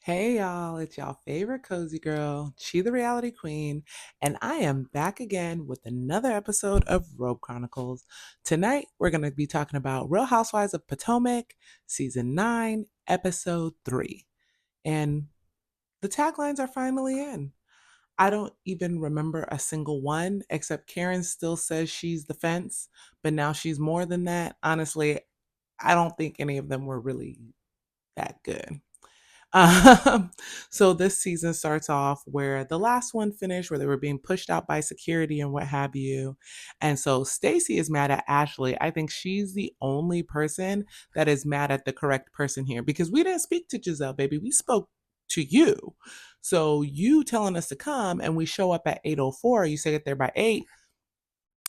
Hey y'all, it's y'all favorite cozy girl, Chi the Reality Queen, and I am back again with another episode of Robe Chronicles. Tonight, we're going to be talking about Real Housewives of Potomac, Season 9, Episode 3. And the taglines are finally in. I don't even remember a single one, except Karen still says she's the fence, but now she's more than that. Honestly, I don't think any of them were really that good. Um, so this season starts off where the last one finished, where they were being pushed out by security and what have you. And so Stacy is mad at Ashley. I think she's the only person that is mad at the correct person here because we didn't speak to Giselle, baby. We spoke to you. So you telling us to come and we show up at 8:04, you say get there by 8.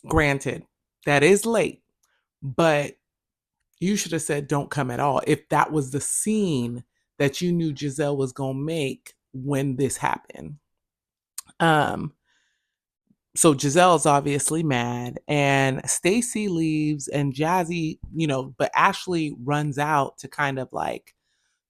Granted, that is late, but you should have said don't come at all if that was the scene that you knew Giselle was going to make when this happened. Um so Giselle's obviously mad and Stacy leaves and Jazzy, but Ashley runs out to kind of like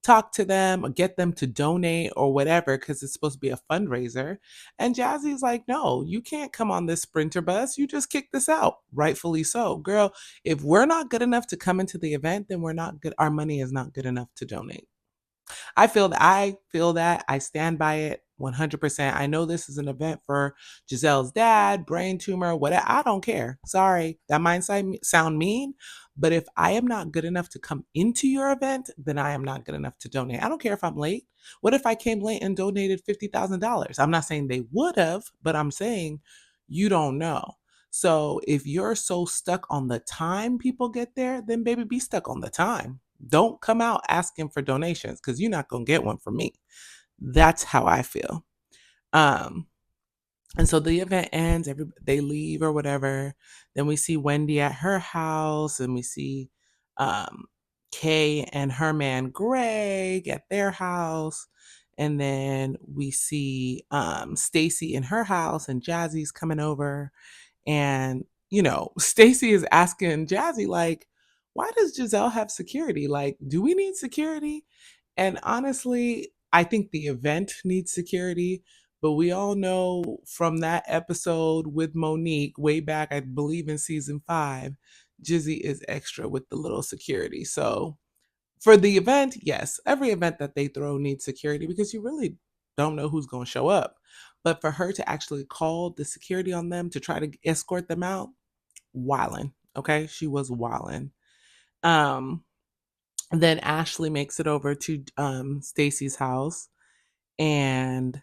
talk to them or get them to donate or whatever because it's supposed to be a fundraiser. And Jazzy's like, no, you can't come on this sprinter bus. You just kicked this out. Rightfully so. Girl, if we're not good enough to come into the event, then we're not good. Our money is not good enough to donate. I feel that. I stand by it 100%. I know this is an event for Giselle's dad, brain tumor, whatever. I don't care. Sorry, that might sound mean, but if I am not good enough to come into your event, then I am not good enough to donate. I don't care if I'm late. What if I came late and donated $50,000? I'm not saying they would have, but I'm saying you don't know. So if you're so stuck on the time people get there, then baby, be stuck on the time. Don't come out asking for donations because you're not gonna get one from me. That's how I feel. Um, and so the event ends, they leave or whatever. Then we see Wendy at her house, and we see um Kay and her man Greg at their house. And then we see Stacy in her house and Jazzy's coming over. And, Stacy is asking Jazzy, like, why does Giselle have security? Like, do we need security? And honestly, I think the event needs security, but we all know from that episode with Monique way back, I believe in season 5, Jizzy is extra with the little security. So for the event, yes, every event that they throw needs security because you really don't know who's going to show up. But for her to actually call the security on them to try to escort them out, wildin'. Okay, she was wildin'. Um, then Ashley makes it over to Stacy's house, and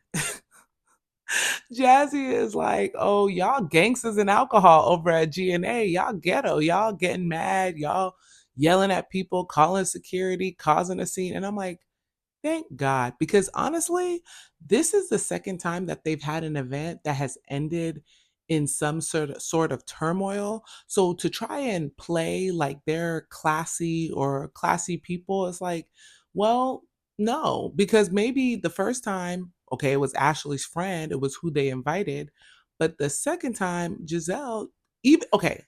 Jazzy is like, "Oh, y'all gangsters and alcohol over at GNA. Y'all ghetto. Y'all getting mad. Y'all yelling at people, calling security, causing a scene." And I'm like, thank God, because honestly, this is the second time that they've had an event that has ended in some sort of turmoil. So to try and play like they're classy or classy people, it's like, well, no, because maybe the first time, okay, it was Ashley's friend, it was who they invited, but the second time, Giselle, even okay,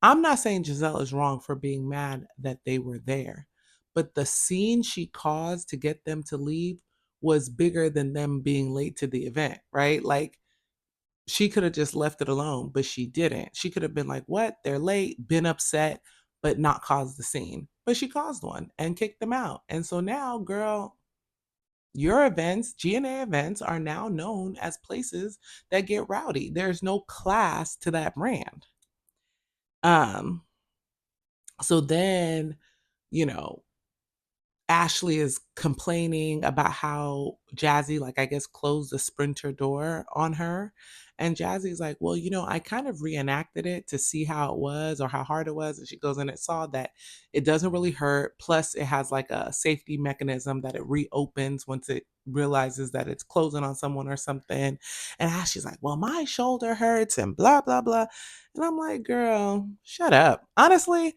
I'm not saying Giselle is wrong for being mad that they were there, but the scene she caused to get them to leave was bigger than them being late to the event, right? Like she could have just left it alone, but she didn't. She could have been like, "What? They're late," been upset, but not caused the scene. But she caused one and kicked them out. And so now, girl, your events, GNA events, are now known as places that get rowdy. There's no class to that brand. Um, so then, you know, Ashley is complaining about how Jazzy, like, I guess, closed the sprinter door on her. And Jazzy's like, well, I kind of reenacted it to see how it was or how hard it was. And she goes and it saw that it doesn't really hurt. Plus, it has like a safety mechanism that it reopens once it realizes that it's closing on someone or something. And Ashley's like, well, my shoulder hurts and blah, blah, blah. And I'm like, girl, shut up. Honestly,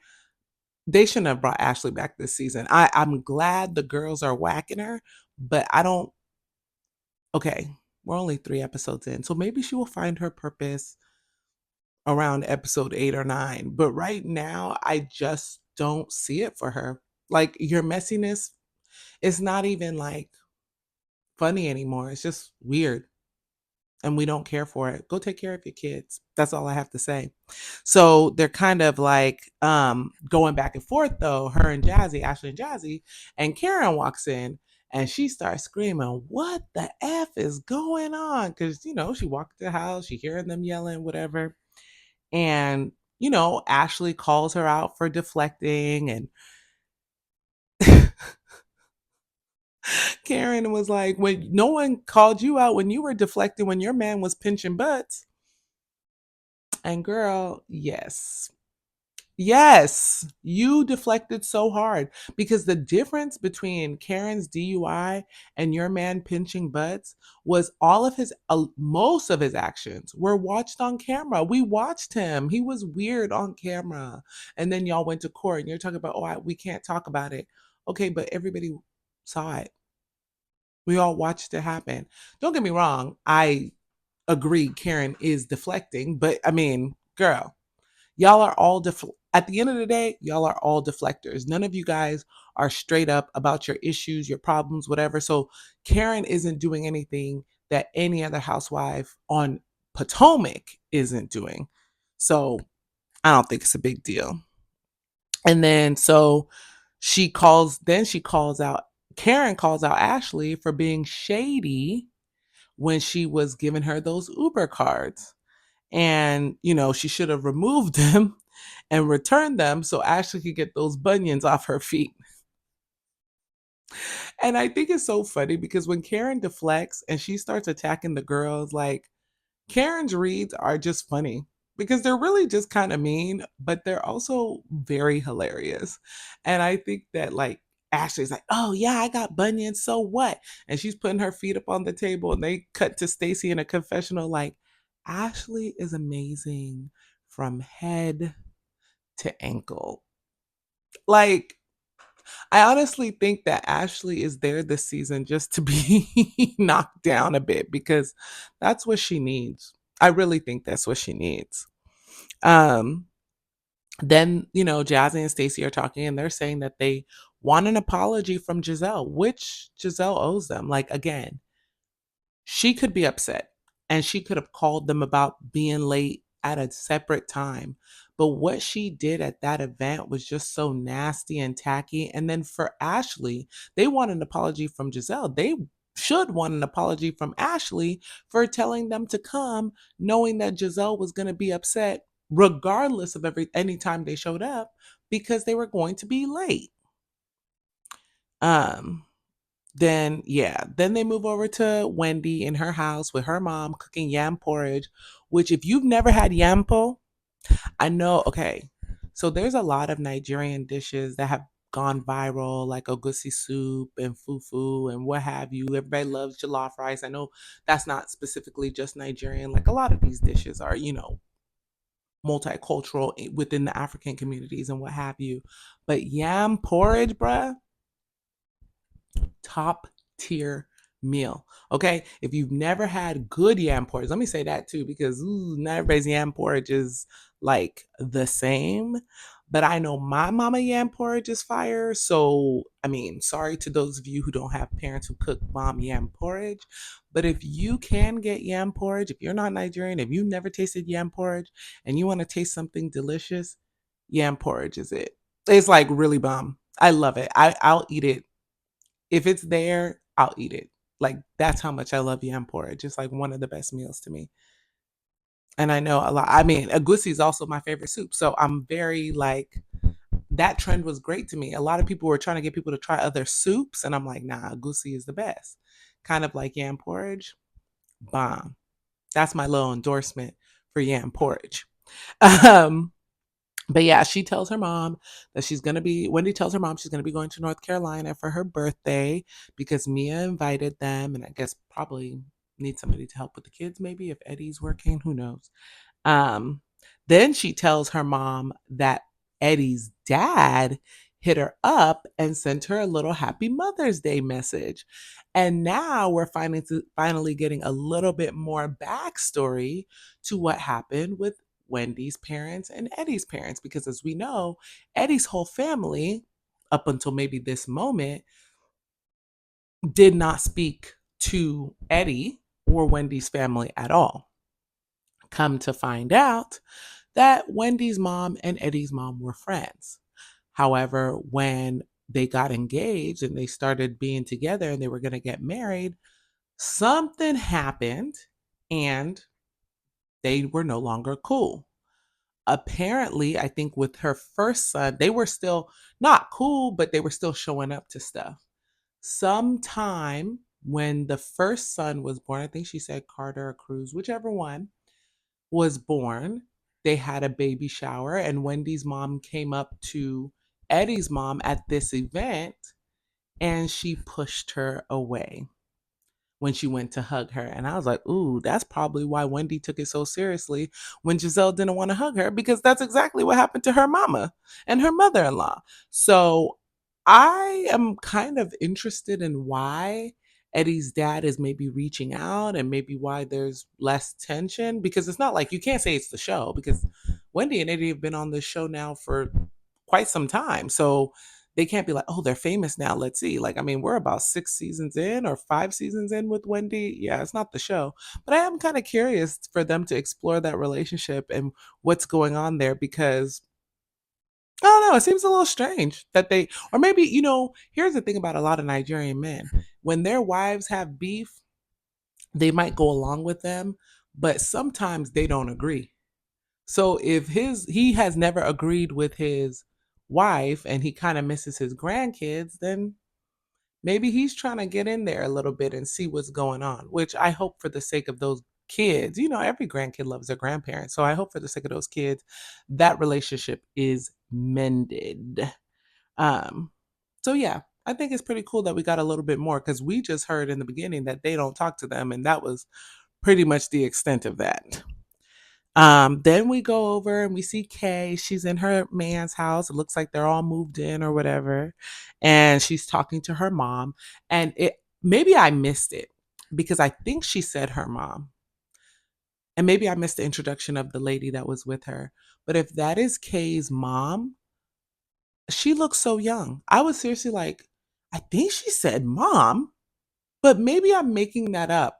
they shouldn't have brought Ashley back this season. I'm glad the girls are whacking her, but I don't. Okay, we're only 3 episodes in, so maybe she will find her purpose around episode 8 or 9. But right now, I just don't see it for her. Like your messiness is not even like funny anymore. It's just weird. And we don't care for it. Go take care of your kids. That's all I have to say. So they're kind of like going back and forth though, her and Jazzy, Ashley and Jazzy, and Karen walks in and she starts screaming, "What the F is going on?" Cuz she walked to the house, she hearing them yelling whatever. And Ashley calls her out for deflecting and Karen was like, "When no one called you out when you were deflecting when your man was pinching butts." And girl, yes. Yes, you deflected so hard because the difference between Karen's DUI and your man pinching butts was all of his, most of his actions were watched on camera. We watched him. He was weird on camera. And then y'all went to court and you're talking about, oh, we can't talk about it. Okay, but everybody saw it. We all watched it happen. Don't get me wrong. I agree Karen is deflecting, but I mean, girl, y'all are all at the end of the day, y'all are all deflectors. None of you guys are straight up about your issues, your problems, whatever. So Karen isn't doing anything that any other housewife on Potomac isn't doing. So I don't think it's a big deal. And then she calls out, Karen calls out Ashley for being shady when she was giving her those Uber cards. And, she should have removed them and returned them so Ashley could get those bunions off her feet. And I think it's so funny because when Karen deflects and she starts attacking the girls, like Karen's reads are just funny because they're really just kind of mean, but they're also very hilarious. And I think that like Ashley's like, "Oh yeah, I got bunions, so what?" And she's putting her feet up on the table and they cut to Stacy in a confessional like, "Ashley is amazing from head to ankle." Like I honestly think that Ashley is there this season just to be knocked down a bit because that's what she needs. I really think that's what she needs. Um, then, Jazzy and Stacey are talking and they're saying that they want an apology from Giselle, which Giselle owes them. Like, again, she could be upset and she could have called them about being late at a separate time. But what she did at that event was just so nasty and tacky. And then for Ashley, they want an apology from Giselle. They should want an apology from Ashley for telling them to come, knowing that Giselle was going to be upset regardless of any time they showed up because they were going to be late. Um, then they move over to Wendy in her house with her mom cooking yam porridge, which if you've never had yampo, I know, okay. So there's a lot of Nigerian dishes that have gone viral, like ogusi soup and fufu and what have you. Everybody loves jollof rice. I know that's not specifically just Nigerian. Like a lot of these dishes are, multicultural within the African communities and what have you. But yam porridge, bruh, top tier meal. Okay. If you've never had good yam porridge, let me say that too, because not everybody's yam porridge is like the same. But I know my mama yam porridge is fire. So, I mean, sorry to those of you who don't have parents who cook mom yam porridge. But if you can get yam porridge, if you're not Nigerian, if you've never tasted yam porridge and you want to taste something delicious, yam porridge is it. It's like really bomb. I love it. I'll eat it if it's there, I'll eat it. Like that's how much I love yam porridge. It's like one of the best meals to me. And I know a lot. I mean, agusi is also my favorite soup. So I'm very like that trend was great to me. A lot of people were trying to get people to try other soups, and I'm like, nah, agusi is the best. Kind of like yam porridge, bomb. That's my little endorsement for yam porridge. Um, But yeah, she tells her mom that Wendy tells her mom she's going to be going to North Carolina for her birthday because Mia invited them. And I guess probably need somebody to help with the kids, maybe if Eddie's working, who knows. Um, then she tells her mom that Eddie's dad hit her up and sent her a little happy Mother's Day message. And now we're finally getting a little bit more backstory to what happened with Wendy's parents and Eddie's parents. Because as we know, Eddie's whole family, up until maybe this moment, did not speak to Eddie or Wendy's family at all. Come to find out that Wendy's mom and Eddie's mom were friends. However, when they got engaged and they started being together and they were going to get married, something happened and they were no longer cool. Apparently, I think with her first son, they were still not cool, but they were still showing up to stuff. Sometime when the first son was born, I think she said Carter or Cruz, whichever one was born, they had a baby shower, and Wendy's mom came up to Eddie's mom at this event and she pushed her away when she went to hug her. And I was like, ooh, that's probably why Wendy took it so seriously when Giselle didn't want to hug her, because that's exactly what happened to her mama and her mother in law. So I am kind of interested in why Eddie's dad is maybe reaching out and maybe why there's less tension, because it's not like you can't say it's the show, because Wendy and Eddie have been on this show now for quite some time. So they can't be like, oh, they're famous now. Let's see. Like, I mean, we're about 6 seasons in or 5 seasons in with Wendy. Yeah, it's not the show. But I am kind of curious for them to explore that relationship and what's going on there, because I don't know. It seems a little strange that they, or maybe, here's the thing about a lot of Nigerian men. When their wives have beef, they might go along with them, but sometimes they don't agree. So if he has never agreed with his wife and he kind of misses his grandkids, then maybe he's trying to get in there a little bit and see what's going on, which I hope for the sake of those kids. Every grandkid loves their grandparents. So I hope for the sake of those kids that relationship is mended. Um so yeah, I think it's pretty cool that we got a little bit more, cuz we just heard in the beginning that they don't talk to them, and that was pretty much the extent of that. Then we go over and we see Kay. She's in her man's house. It looks like they're all moved in or whatever. And she's talking to her mom. And it maybe I missed it because I think she said her mom. And maybe I missed the introduction of the lady that was with her. But if that is Kay's mom, she looks so young. I was seriously like, I think she said mom. But maybe I'm making that up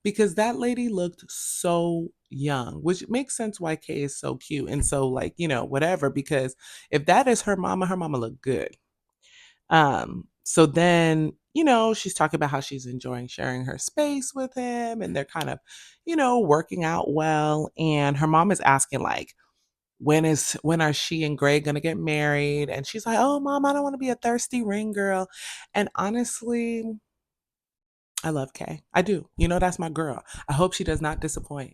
because that lady looked so young, which makes sense why Kay is so cute and so like, whatever, because if that is her mama looked good. So then, she's talking about how she's enjoying sharing her space with him and they're kind of, working out well. And her mom is asking like, when are she and Greg gonna get married? And she's like, oh mom, I don't want to be a thirsty ring girl. And honestly, I love Kay. I do. That's my girl. I hope she does not disappoint.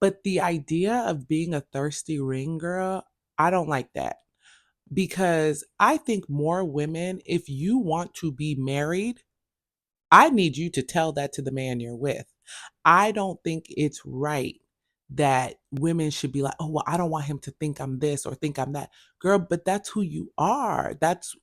But the idea of being a thirsty ring girl, I don't like that, because I think more women, if you want to be married, I need you to tell that to the man you're with. I don't think it's right that women should be like, oh, well, I don't want him to think I'm this or think I'm that. Girl, but that's who you are. That's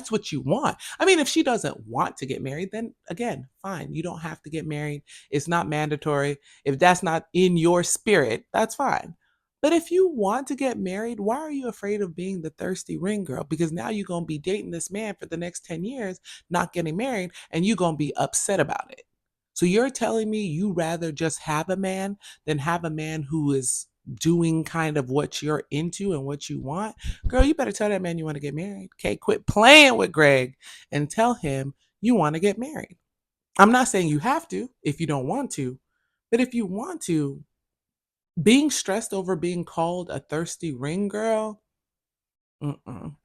what you want. I mean, if she doesn't want to get married, then again, fine. You don't have to get married. It's not mandatory. If that's not in your spirit, that's fine. But if you want to get married, why are you afraid of being the thirsty ring girl? Because now you're going to be dating this man for the next 10 years, not getting married, and you're going to be upset about it. So you're telling me you rather just have a man than have a man who is doing kind of what you're into and what you want? Girl, you better tell that man you want to get married. Okay, quit playing with Greg and tell him you want to get married. I'm not saying you have to if you don't want to, but if you want to, being stressed over being called a thirsty ring girl, mm-mm.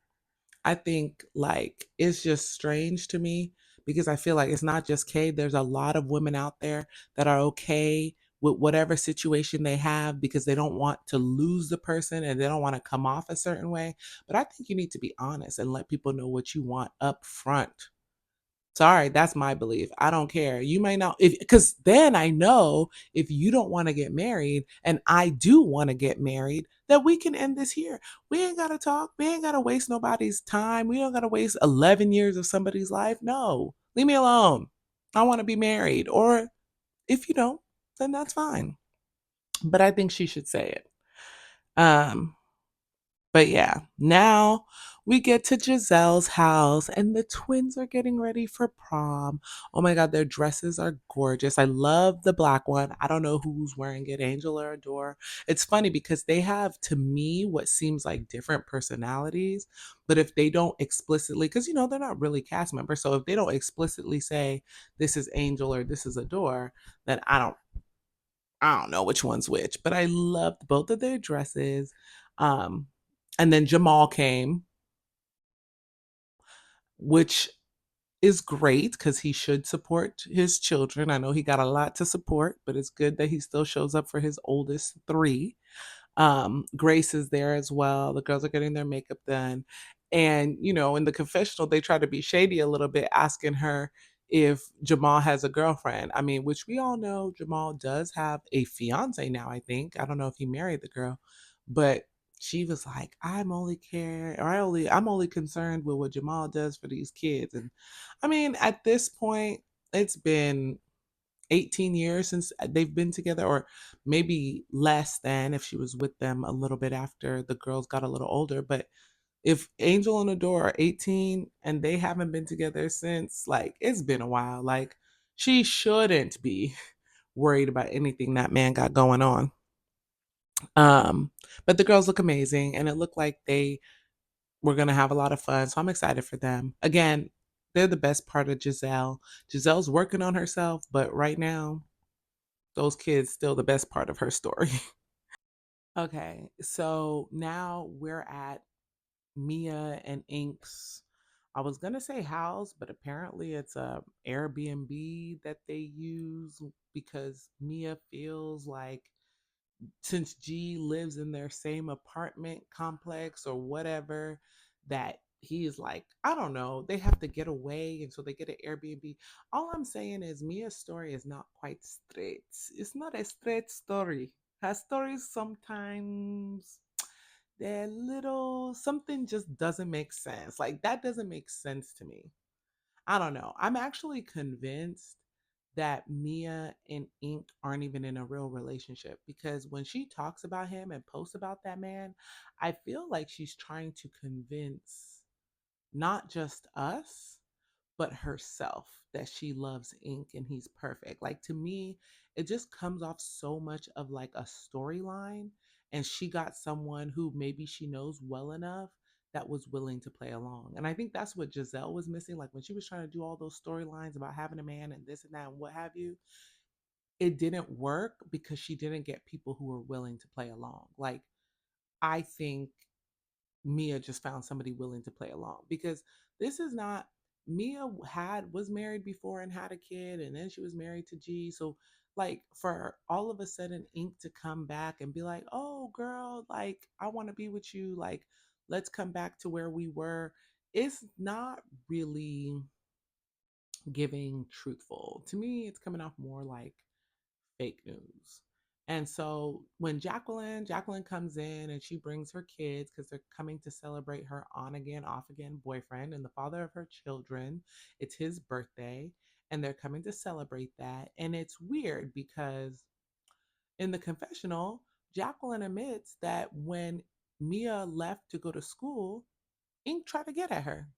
I think like it's just strange to me, because I feel like it's not just Kay. There's a lot of women out there that are okay with whatever situation they have because they don't want to lose the person and they don't want to come off a certain way. But I think you need to be honest and let people know what you want up front. Sorry, that's my belief. I don't care. You may not, if because then I know if you don't want to get married and I do want to get married, that we can end this here. We ain't gotta talk. We ain't gotta waste nobody's time. We don't gotta waste 11 years of somebody's life. No, leave me alone. I want to be married. Or if you don't, then that's fine. But I think she should say it. Um, But yeah, now we get to Giselle's house and the twins are getting ready for prom. Oh my God, their dresses are gorgeous. I love the black one. I don't know who's wearing it, Angel or Adore. It's funny because they have, to me, what seems like different personalities. But if they don't explicitly, because they're not really cast members. So if they don't explicitly say this is Angel or this is Adore, then I don't know which one's which, but I loved both of their dresses. Um, and then Jamal came, which is great because he should support his children. I know he got a lot to support, but it's good that he still shows up for his oldest three. Grace is there as well. The girls are getting their makeup done. And, in the confessional, they try to be shady a little bit, asking her if Jamal has a girlfriend. I mean, which we all know Jamal does have a fiance now, I think. I don't know if he married the girl, but she was like, I'm only concerned with what Jamal does for these kids. And I mean, at this point, it's been 18 years since they've been together, or maybe less than if she was with them a little bit after the girls got a little older. But if Angel and Adore are 18 and they haven't been together since, like, it's been a while. Like, she shouldn't be worried about anything that man got going on. Um, but the girls look amazing and it looked like they were gonna have a lot of fun. So I'm excited for them. Again, they're the best part of Giselle. Giselle's working on herself, but right now those kids still the best part of her story. Okay, so now we're at Mia and Ink's. I was gonna say house, but apparently it's a Airbnb that they use because Mia feels like since G lives in their same apartment complex or whatever, that he is like, I don't know, they have to get away. And so they get an Airbnb. All I'm saying is Mia's story is not quite straight. It's not a straight story. Her stories sometimes they're little, something just doesn't make sense. Like that doesn't make sense to me. I don't know. I'm actually convinced that Mia and Ink aren't even in a real relationship because when she talks about him and posts about that man, I feel like she's trying to convince not just us, but herself that she loves Ink and he's perfect. Like to me, it just comes off so much of like a storyline. And she got someone who maybe she knows well enough that was willing to play along. And I think that's what Giselle was missing. Like when she was trying to do all those storylines about having a man and this and that and what have you, it didn't work because she didn't get people who were willing to play along. Like I think Mia just found somebody willing to play along because this is not Mia had was married before and had a kid and then she was married to G. So like for all of a sudden Ink to come back and be like, "Oh girl, like I want to be with you. Like let's come back to where we were." It's not really giving truthful. To me, it's coming off more like fake news. And so when Jacqueline comes in and she brings her kids because they're coming to celebrate her on again, off again boyfriend and the father of her children. It's his birthday and they're coming to celebrate that. And it's weird because in the confessional, Jacqueline admits that when Mia left to go to school, Ink tried to get at her,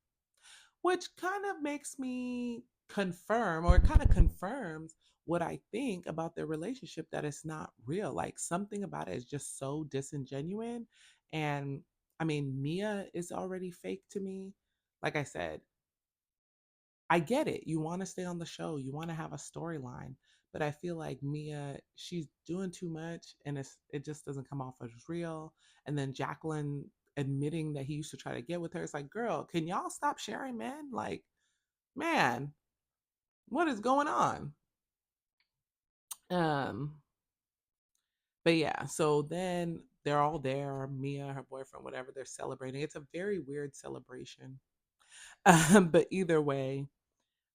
which kind of makes me confirm or it kind of confirms what I think about their relationship that it's not real. Like something about it is just so disingenuous. And I mean, Mia is already fake to me. Like I said, I get it. You want to stay on the show, you want to have a storyline. But I feel like Mia, she's doing too much and it just doesn't come off as real. And then Jacqueline admitting that he used to try to get with her. It's like, girl, can y'all stop sharing men? Like, man, what is going on? Um, but yeah, so then they're all there, Mia, her boyfriend, whatever, they're celebrating. It's a very weird celebration. But either way,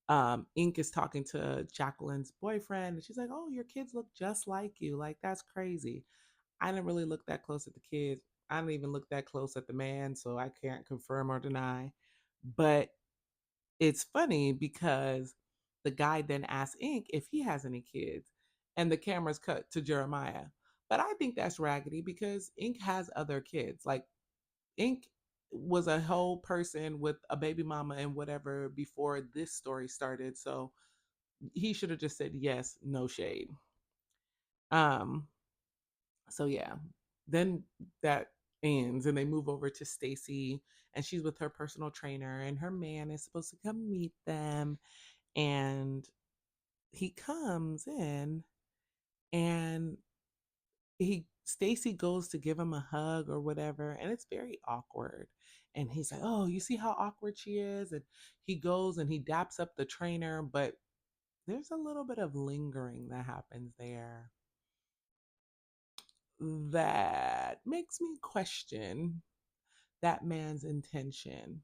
Ink is talking to Jacqueline's boyfriend, and she's like, "Oh, your kids look just like you. Like that's crazy." I didn't really look that close at the kids. I didn't even look that close at the man, so I can't confirm or deny. But it's funny because the guy then asks Ink if he has any kids, and the camera's cut to Jeremiah. But I think that's raggedy because Ink has other kids. Like Ink was a whole person with a baby mama and whatever before this story started. So he should have just said yes, no shade. Um, so yeah. Then that ends and they move over to Stacy and she's with her personal trainer and her man is supposed to come meet them and he comes in and he Stacy goes to give him a hug or whatever, and it's very awkward. And he's like, "Oh, you see how awkward she is?" And he goes and he daps up the trainer, but there's a little bit of lingering that happens there that makes me question that man's intention.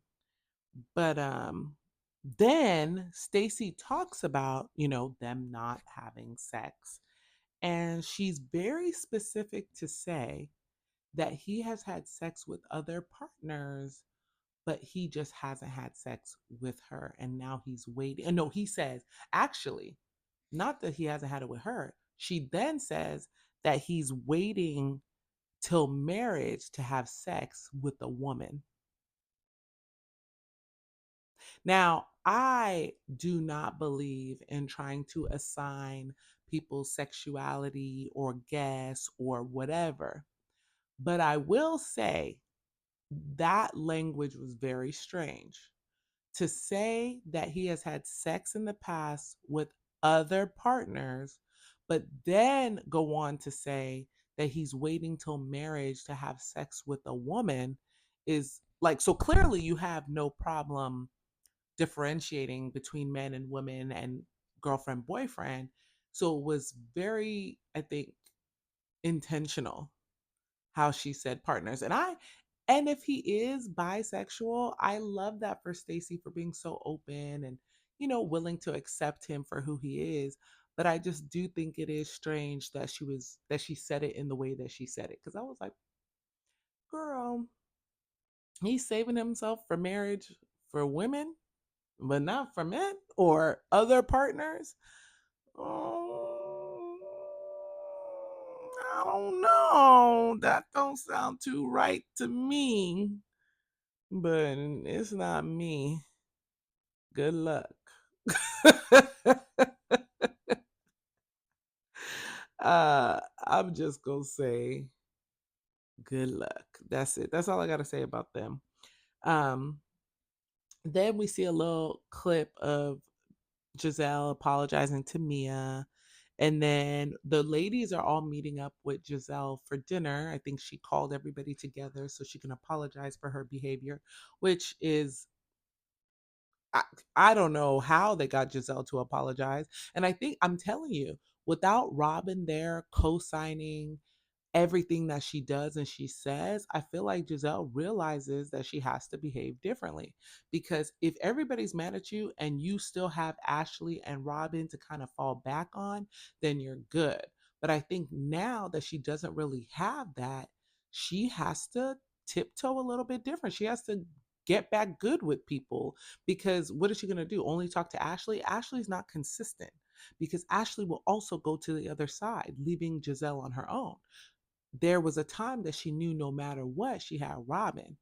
But then Stacy talks about, them not having sex. And she's very specific to say that he has had sex with other partners, but he just hasn't had sex with her. And now he's waiting. And no, he says, actually, not that he hasn't had it with her. She then says that he's waiting till marriage to have sex with a woman. Now, I do not believe in trying to assign people's sexuality or guess or whatever. But I will say that language was very strange. To say that he has had sex in the past with other partners, but then go on to say that he's waiting till marriage to have sex with a woman is like, so clearly you have no problem differentiating between men and women and girlfriend, boyfriend. So it was very, I think, intentional how she said partners. And if he is bisexual, I love that for Stacy for being so open and willing to accept him for who he is. But I just do think it is strange that she said it in the way that she said it cuz I was like, "Girl, he's saving himself for marriage for women, but not for men or other partners." Oh, I don't know. That don't sound too right to me, but it's not me. Good luck. I'm just gonna say good luck. That's it. That's all I gotta say about them. Um, then we see a little clip of Giselle apologizing to Mia. And then the ladies are all meeting up with Giselle for dinner. I think she called everybody together so she can apologize for her behavior, which is, I, I don't know how they got Giselle to apologize. And I think, I'm telling you, without Robin there co signing everything that she does and she says, I feel like Giselle realizes that she has to behave differently. Because if everybody's mad at you and you still have Ashley and Robin to kind of fall back on, then you're good. But I think now that she doesn't really have that, she has to tiptoe a little bit different. She has to get back good with people because what is she going to do? Only talk to Ashley? Ashley's not consistent because Ashley will also go to the other side, leaving Giselle on her own. There was a time that she knew no matter what, she had Robin.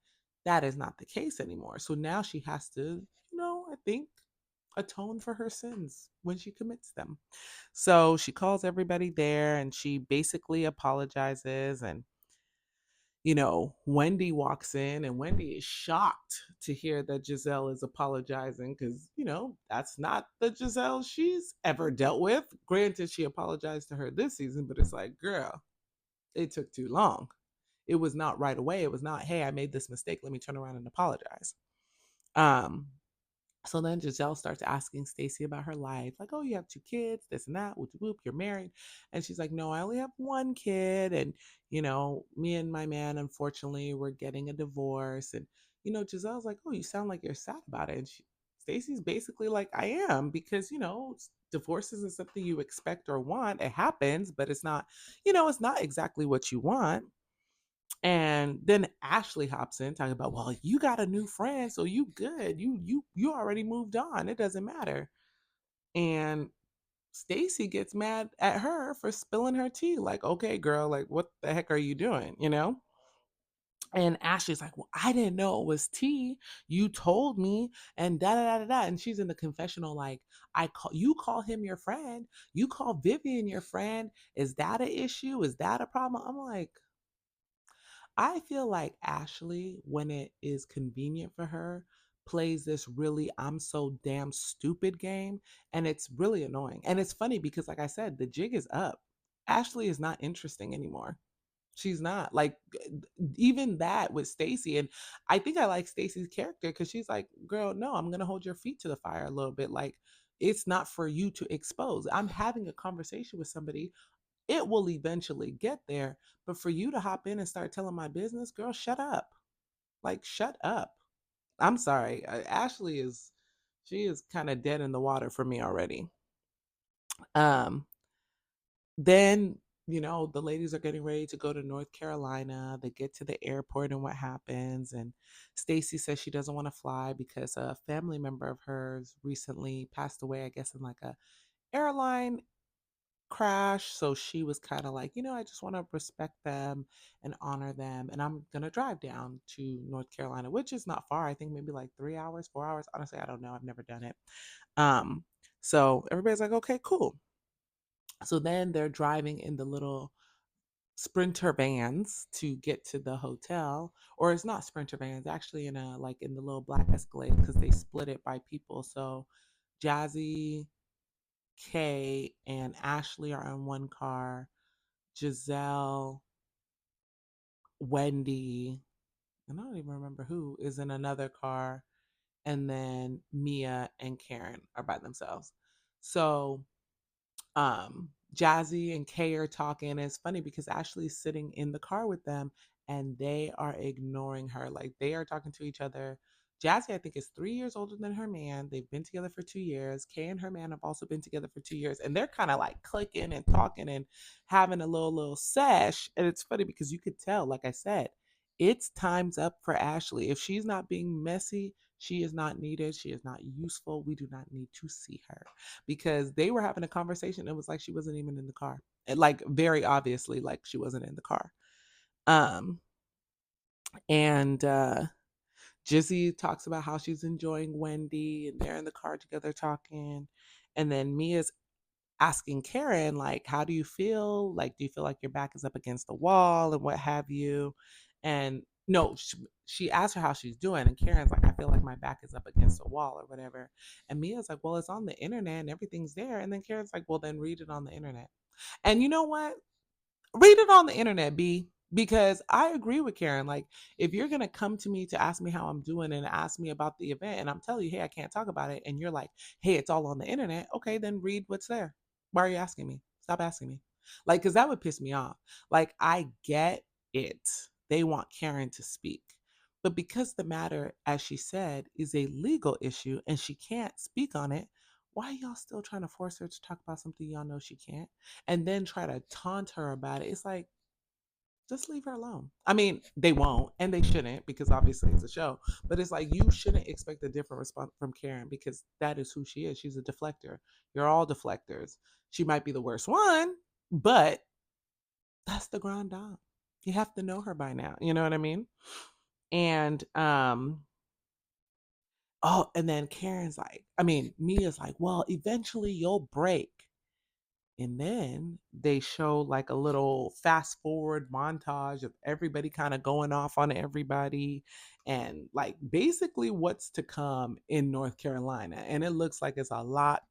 That is not the case anymore. So now she has to, I think, atone for her sins when she commits them. So she calls everybody there and she basically apologizes. And, Wendy walks in and Wendy is shocked to hear that Giselle is apologizing because, that's not the Giselle she's ever dealt with. Granted, she apologized to her this season, but it's like, girl, it took too long. It was not right away. It was not, hey, I made this mistake. Let me turn around and apologize. Um, so then Giselle starts asking Stacy about her life, like, oh, you have two kids, this and that, whoop, whoop, you're married. And she's like, no, I only have one kid. And, me and my man, unfortunately, we're getting a divorce. And, Giselle's like, oh, you sound like you're sad about it. And Stacy's basically like, I am, because, divorce isn't something you expect or want. It happens, but it's not, it's not exactly what you want. And then Ashley hops in talking about, well, you got a new friend, so you good. You already moved on. It doesn't matter. And Stacy gets mad at her for spilling her tea. Like, okay, girl, like what the heck are you doing? And Ashley's like, well, I didn't know it was T. You told me, and da da da da da. And she's in the confessional, like, you call him your friend. You call Vivian your friend. Is that an issue? Is that a problem? I'm like, I feel like Ashley, when it is convenient for her, plays this really I'm so damn stupid game. And it's really annoying. And it's funny because, like I said, the jig is up. Ashley is not interesting anymore. She's not like even that with Stacy. And I think I like Stacy's character because she's like, girl, no, I'm gonna hold your feet to the fire a little bit. Like, it's not for you to expose. I'm having a conversation with somebody. It will eventually get there. But for you to hop in and start telling my business, girl, shut up. Like, shut up. I'm sorry. Ashley is she is kind of dead in the water for me already. Um, then the ladies are getting ready to go to North Carolina. They get to the airport, and what happens? And Stacy says she doesn't want to fly because a family member of hers recently passed away, I guess, in like a airline crash. So she was kind of like, I just want to respect them and honor them. And I'm going to drive down to North Carolina, which is not far. I think maybe like 3 hours, 4 hours. Honestly, I don't know. I've never done it. Um, so everybody's like, okay, cool. So then they're driving in the little sprinter vans to get to the hotel, or it's not sprinter vans, actually in a like in the little black Escalade because they split it by people. So Jazzy, Kay, and Ashley are in one car. Giselle, Wendy, and I don't even remember who is in another car, and then Mia and Karen are by themselves. So Jazzy and Kay are talking, and it's funny because Ashley's sitting in the car with them and they are ignoring her. Like, they are talking to each other. Jazzy, I think, is 3 years older than her man. They've been together for 2 years. Kay and her man have also been together for 2 years, and they're kind of like clicking and talking and having a little sesh. And it's funny because you could tell, like I said, it's time's up for Ashley. If she's not being messy, she is not needed. She is not useful. We do not need to see her because they were having a conversation. It was like she wasn't even in the car. And like, very obviously, like, she wasn't in the car. Um, and Jizzy talks about how she's enjoying Wendy, and they're in the car together talking. And then Mia's asking Karen, like, how do you feel? Like, do you feel like your back is up against the wall and what have you? And no, she asked her how she's doing, and Karen's like, I feel like my back is up against the wall or whatever. And Mia's like, well, it's on the internet and everything's there. And then Karen's like, well, then read it on the internet. And you know what? Read it on the internet, B. Because I agree with Karen. Like, if you're gonna come to me to ask me how I'm doing and ask me about the event, and I'm telling you, hey, I can't talk about it, and you're like, hey, it's all on the internet. Okay, then read what's there. Why are you asking me? Stop asking me. Like, because that would piss me off. Like, I get it. They want Karen to speak. But because the matter, as she said, is a legal issue and she can't speak on it, why y'all still trying to force her to talk about something y'all know she can't? And then try to taunt her about it. It's like, just leave her alone. I mean, they won't, and they shouldn't, because obviously it's a show. But it's like, you shouldn't expect a different response from Karen because that is who she is. She's a deflector. You're all deflectors. She might be the worst one, but that's the grand dame. You have to know her by now. You know what I mean? And oh, and then Karen's like, I mean, Mia's like, well, eventually you'll break. And then they show like a little fast forward montage of everybody kind of going off on everybody and like basically what's to come in North Carolina. And it looks like it's a lot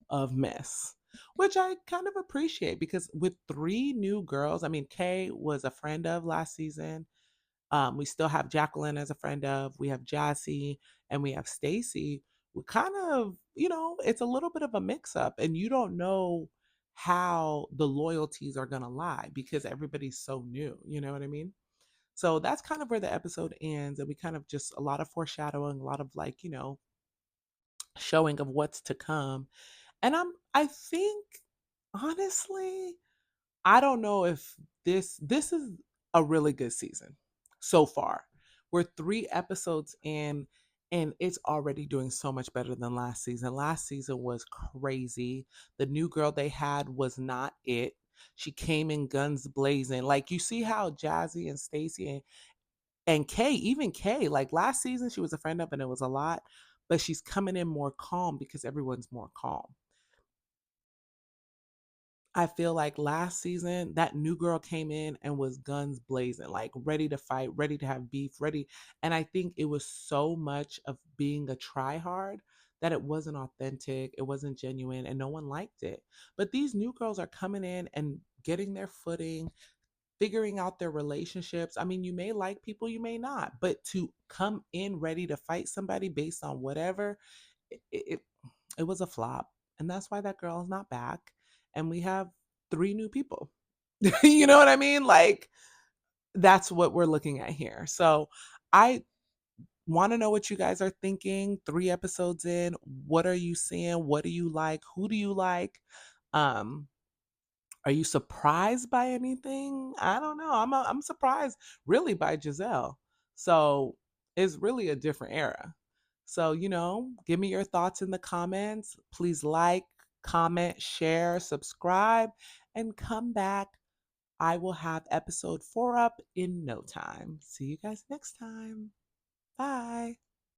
of mess, which I kind of appreciate because with three new girls, I mean, Kay was a friend of last season. We still have Jacqueline as a friend of. We have Jassy and we have Stacy. We kind of, it's a little bit of a mix up, and you don't know how the loyalties are going to lie because everybody's so new. You know what I mean? So that's kind of where the episode ends. And we kind of just a lot of foreshadowing, a lot of like, showing of what's to come. And I think, honestly, I don't know if this is a really good season so far. We're 3 episodes in and it's already doing so much better than last season. Last season was crazy. The new girl they had was not it. She came in guns blazing. Like, you see how Jazzy and Stacey And Kay, even Kay, like last season, she was a friend of, and it was a lot, but she's coming in more calm because everyone's more calm. I feel like last season, that new girl came in and was guns blazing, like ready to fight, ready to have beef, ready. And I think it was so much of being a try hard that it wasn't authentic, it wasn't genuine, and no one liked it. But these new girls are coming in and getting their footing, figuring out their relationships. I mean, you may like people, you may not, but to come in ready to fight somebody based on whatever, it, it was a flop. And that's why that girl is not back. And we have three new people. You know what I mean? Like, that's what we're looking at here. So I want to know what you guys are thinking. 3 episodes in, what are you seeing? What do you like? Who do you like? Um, are you surprised by anything? I don't know. I'm surprised really by Giselle. So it's really a different era. So, give me your thoughts in the comments. Please like, comment, share, subscribe, and come back. I will have episode 4 up in no time. See you guys next time. Bye.